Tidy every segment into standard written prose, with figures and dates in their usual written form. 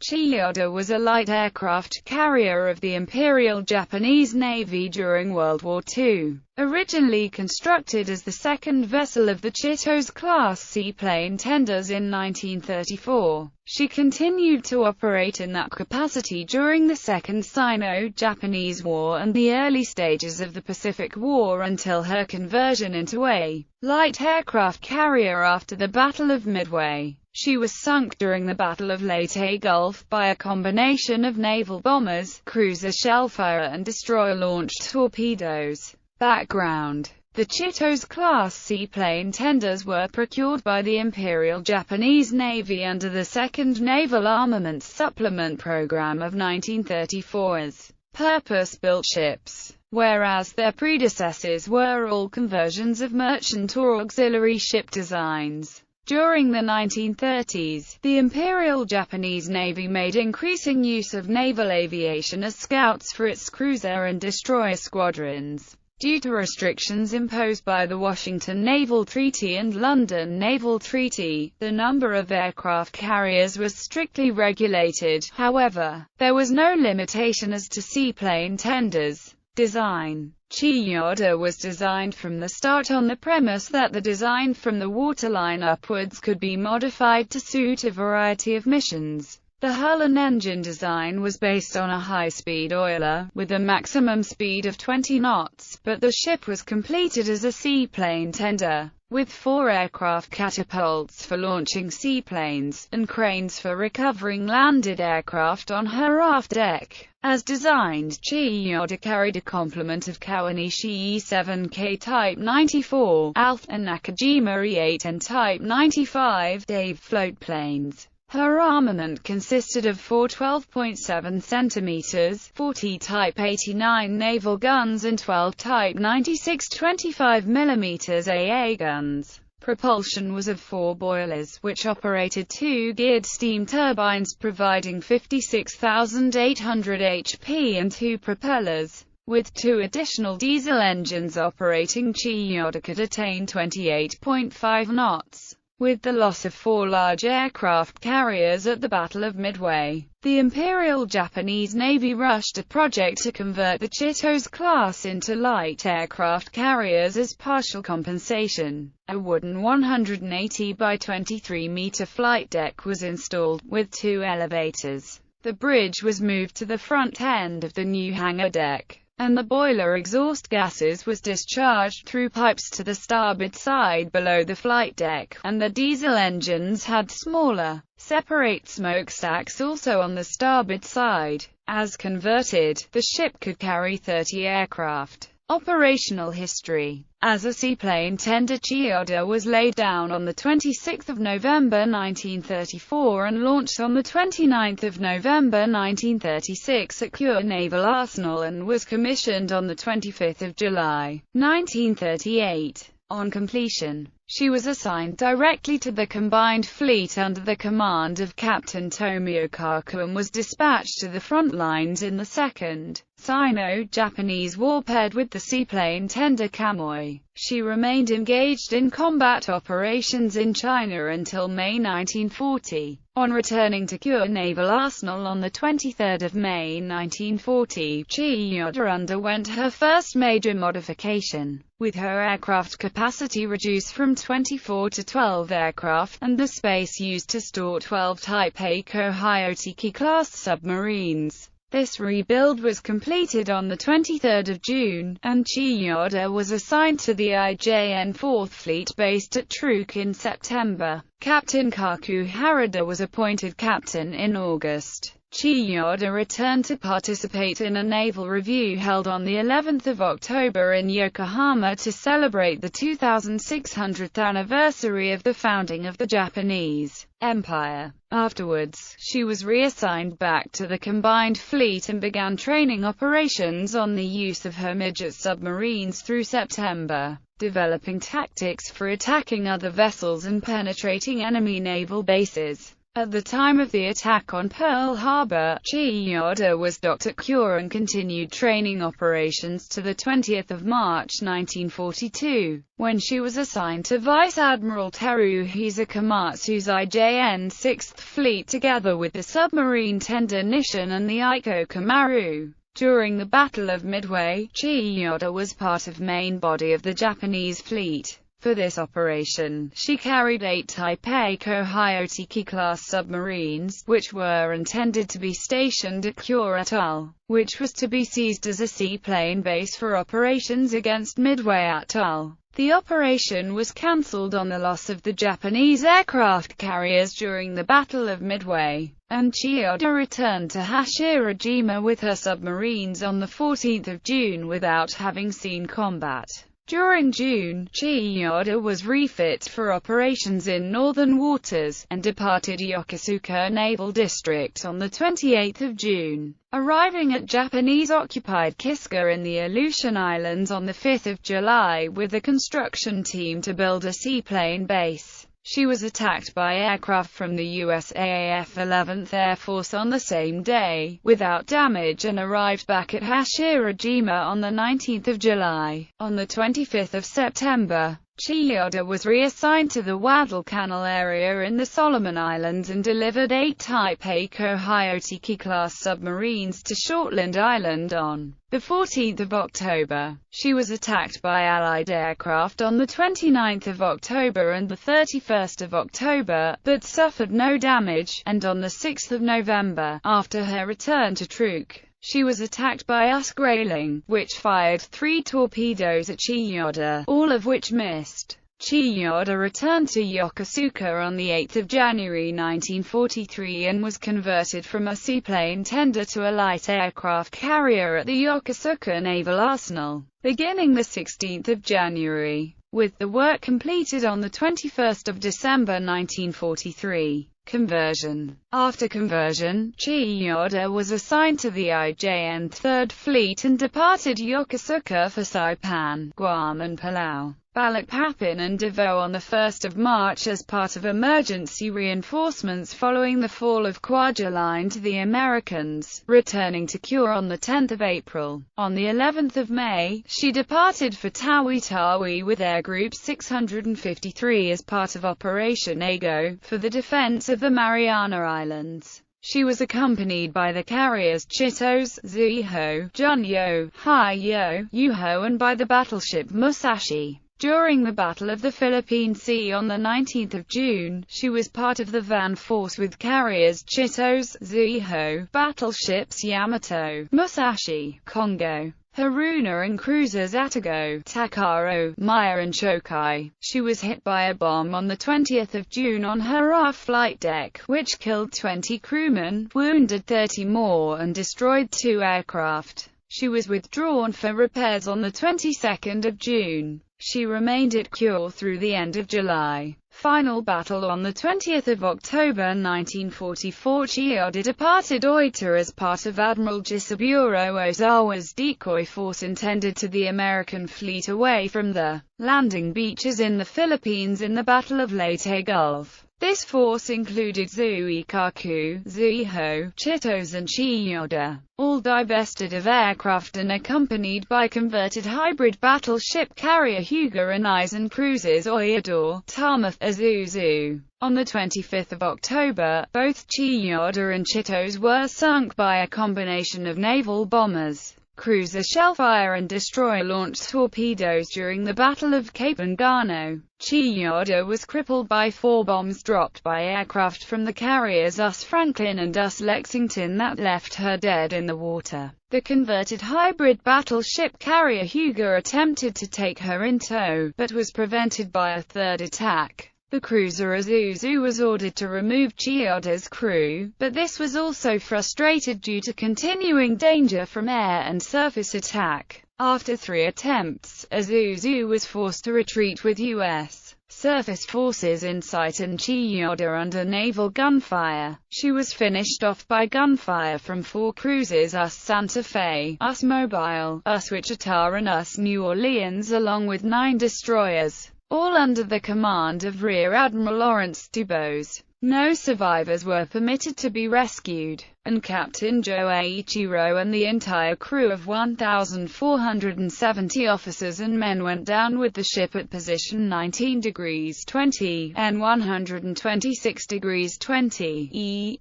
Chiyoda was a light aircraft carrier of the Imperial Japanese Navy during World War II. Originally constructed as the second vessel of the Chitose-class seaplane tenders in 1934, she continued to operate in that capacity during the Second Sino-Japanese War and the early stages of the Pacific War until her conversion into a light aircraft carrier after the Battle of Midway. She was sunk during the Battle of Leyte Gulf by a combination of naval bombers, cruiser shellfire and destroyer-launched torpedoes. Background: the Chitose-class seaplane tenders were procured by the Imperial Japanese Navy under the Second Naval Armaments Supplement Program of 1934 as purpose-built ships, whereas their predecessors were all conversions of merchant or auxiliary ship designs. During the 1930s, the Imperial Japanese Navy made increasing use of naval aviation as scouts for its cruiser and destroyer squadrons. Due to restrictions imposed by the Washington Naval Treaty and London Naval Treaty, the number of aircraft carriers was strictly regulated. However, there was no limitation as to seaplane tenders. Design: Chiyoda was designed from the start on the premise that the design from the waterline upwards could be modified to suit a variety of missions. The hull and engine design was based on a high-speed oiler, with a maximum speed of 20 knots, but the ship was completed as a seaplane tender, with 4 aircraft catapults for launching seaplanes, and cranes for recovering landed aircraft on her aft deck. As designed, Chiyoda carried a complement of Kawanishi E-7K Type 94, Alpha and Nakajima E-8N Type 95 Dave floatplanes. Her armament consisted of 4 12.7 cm, 40 Type 89 naval guns and 12 Type 96 25 mm AA guns. Propulsion was of 4 boilers, which operated 2 geared steam turbines providing 56,800 HP and 2 propellers. With 2 additional diesel engines operating, Chiyoda could attain 28.5 knots. With the loss of 4 large aircraft carriers at the Battle of Midway, the Imperial Japanese Navy rushed a project to convert the Chitose-class into light aircraft carriers as partial compensation. A wooden 180 by 23 meter flight deck was installed, with 2 elevators. The bridge was moved to the front end of the new hangar deck, and the boiler exhaust gases was discharged through pipes to the starboard side below the flight deck, and the diesel engines had smaller, separate smokestacks also on the starboard side. As converted, the ship could carry 30 aircraft. Operational history: as a seaplane tender, Chiyoda was laid down on 26 November 1934 and launched on 29 November 1936 at Kure Naval Arsenal and was commissioned on 25 July 1938. On completion, she was assigned directly to the Combined Fleet under the command of Captain Tomio Kaku and was dispatched to the front lines in the Second Sino-Japanese War paired with the seaplane tender Kamoi. She remained engaged in combat operations in China until May 1940. On returning to Kure Naval Arsenal on 23 May 1940, Chiyoda underwent her first major modification, with her aircraft capacity reduced from 24 to 12 aircraft, and the space used to store 12 Type Eiko Hyotiki-class submarines. This rebuild was completed on 23 June, and Chiyoda was assigned to the IJN 4th Fleet based at Truk in September. Captain Kaku Harada was appointed captain in August. Chiyoda returned to participate in a naval review held on the 11th of October in Yokohama to celebrate the 2600th anniversary of the founding of the Japanese Empire. Afterwards, she was reassigned back to the Combined Fleet and began training operations on the use of her midget submarines through September, developing tactics for attacking other vessels and penetrating enemy naval bases. At the time of the attack on Pearl Harbor, Chiyoda was docked at Kure and continued training operations to the 20th of March 1942, when she was assigned to Vice Admiral Teruhisa Komatsu's IJN 6th Fleet together with the submarine tender Nishin and the Iko Komaru. During the Battle of Midway, Chiyoda was part of main body of the Japanese fleet. For this operation, she carried 8 Type Eiko-Hyotiki-class submarines, which were intended to be stationed at Kure Atoll, which was to be seized as a seaplane base for operations against Midway Atoll. The operation was cancelled on the loss of the Japanese aircraft carriers during the Battle of Midway, and Chiyoda returned to Hashirajima with her submarines on the 14th of June without having seen combat. During June, Chiyoda was refit for operations in northern waters, and departed Yokosuka Naval District on the 28th of June, arriving at Japanese-occupied Kiska in the Aleutian Islands on the 5th of July with a construction team to build a seaplane base. She was attacked by aircraft from the USAF 11th Air Force on the same day, without damage, and arrived back at Hashirajima on the 19th of July. On the 25th of September, Chiyoda was reassigned to the Guadalcanal area in the Solomon Islands and delivered 8 Type Eiko-Hyotiki-class submarines to Shortland Island on the 14th of October. She was attacked by Allied aircraft on the 29th of October and the 31st of October, but suffered no damage, and on the 6th of November, after her return to Truk, she was attacked by Usgrayling, which fired 3 torpedoes at Chiyoda, all of which missed. Chiyoda returned to Yokosuka on the 8th of January 1943 and was converted from a seaplane tender to a light aircraft carrier at the Yokosuka Naval Arsenal, beginning the 16th of January, with the work completed on the 21st of December 1943. Conversion. After conversion, Chiyoda was assigned to the IJN 3rd Fleet and departed Yokosuka for Saipan, Guam and Palau, Balikpapan and Davao on the 1st of March as part of emergency reinforcements following the fall of Kwajalein to the Americans, returning to Kure on the 10th of April. On the 11th of May, she departed for Tawi-Tawi with Air Group 653 as part of Operation Ago, for the defense of the Mariana Islands. She was accompanied by the carriers Chitose, Zuiho, Junyo, Haiyo, Yuho and by the battleship Musashi. During the Battle of the Philippine Sea on the 19th of June, she was part of the van force with carriers Chitose, Zuiho, battleships Yamato, Musashi, Kongo, Haruna and cruisers Atago, Takaro, Maya and Shokai. She was hit by a bomb on the 20th of June on her aft flight deck, which killed 20 crewmen, wounded 30 more and destroyed 2 aircraft. She was withdrawn for repairs on the 22nd of June. She remained at Kure through the end of July. Final battle on the 20th of October 1944. Chiyoda departed Oita as part of Admiral Jisaburo Ozawa's decoy force intended to the American fleet away from the landing beaches in the Philippines in the Battle of Leyte Gulf. This force included Zuikaku, Zuiho, Chitose and Chiyoda, all divested of aircraft and accompanied by converted hybrid battleship carrier Hyuga and Eisen cruisers Oyador, Tamath, Azuzu. On the 25th of October, both Chiyoda and Chitose were sunk by a combination of naval bombers, cruiser shellfire and destroyer-launched torpedoes during the Battle of Cape Engano. Chiyoda was crippled by 4 bombs dropped by aircraft from the carriers US Franklin and US Lexington that left her dead in the water. The converted hybrid battleship carrier Hyuga attempted to take her in tow, but was prevented by a third attack. The cruiser Azuzu was ordered to remove Chiyoda's crew, but this was also frustrated due to continuing danger from air and surface attack. After 3 attempts, Azuzu was forced to retreat with U.S. surface forces in sight and Chiyoda under naval gunfire. She was finished off by gunfire from 4 cruisers US Santa Fe, US Mobile, US Wichita and US New Orleans along with 9 destroyers, all under the command of Rear Admiral Lawrence Dubose. No survivors were permitted to be rescued, and Captain Joeichiro and the entire crew of 1,470 officers and men went down with the ship at position 19 degrees 20, N 126 degrees 20, E,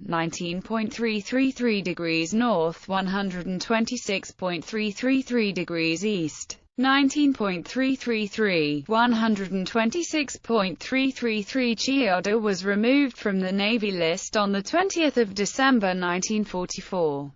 19.333 degrees north, 126.333 degrees east. 19.333, 126.333. Chiyoda was removed from the Navy list on 20 December 1944.